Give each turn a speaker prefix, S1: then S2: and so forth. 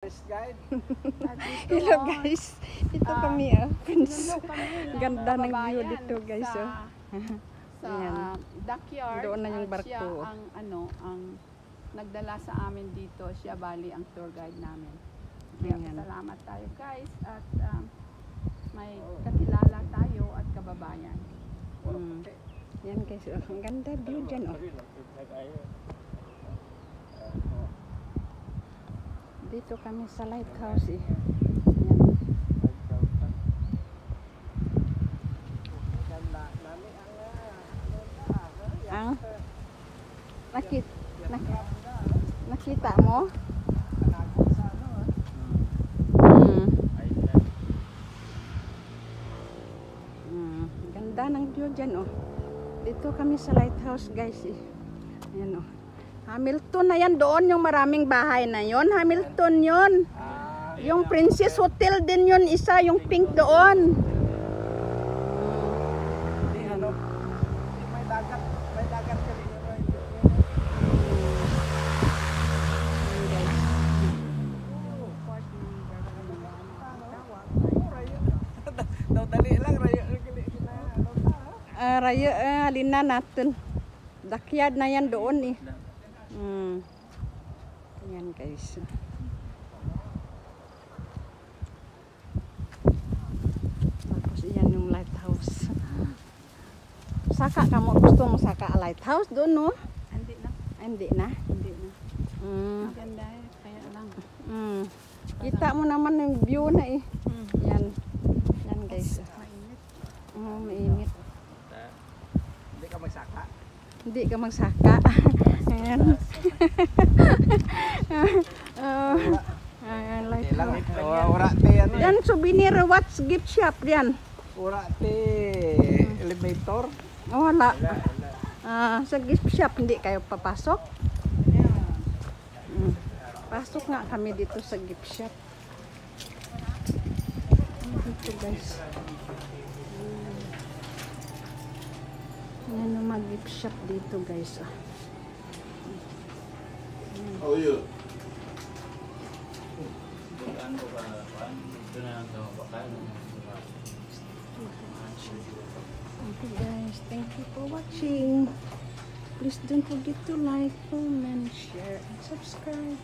S1: Guide.
S2: Hello guys, dito kami ganda ng view dito guys
S3: sa backyard.
S2: Doon na yung barko.
S3: Siya ang nagdala sa amin dito. Siya bali ang tour guide namin. Kaya salamat tayo guys at may kakilala tayo at kababayan.
S2: Yan guys, ang ganda view dyan Dito kami sa lighthouse Yan. Nakita mo? Ganda ng view dyan Dito kami sa lighthouse guys Ayan Hamilton na yan doon, yung maraming bahay na yon. Hamilton yon. Yung Princess Hotel din yon, isa, yung pink doon.
S1: May dagat ka rin daw dali lang
S2: Rayo, halina natin. Dakyad na yan doon Ayan guys. Tapos yan yung lighthouse. Saka ka mo, gusto mo saka lighthouse doon no?
S3: Hindi na.
S2: Hindi na?
S3: Hindi na. Maganda kaya lang.
S2: Kita mo naman yung view na Yan. Yan guys.
S3: Mainit.
S2: Mainit.
S1: Hindi ka magsaka.
S2: Hindi ka magsaka. Ayan. Ayan, lighthouse. Yan, souvenir, what's gift shop yan?
S1: Ura ti elevator.
S2: Wala. Sa gift shop, hindi kayo papasok? Pasok nga kami dito sa gift shop. Dito guys. Yan ang mga gift shop dito guys.
S4: Oh, yun.
S2: Okay guys, thank you for watching. Please don't forget to like, comment, share, and subscribe.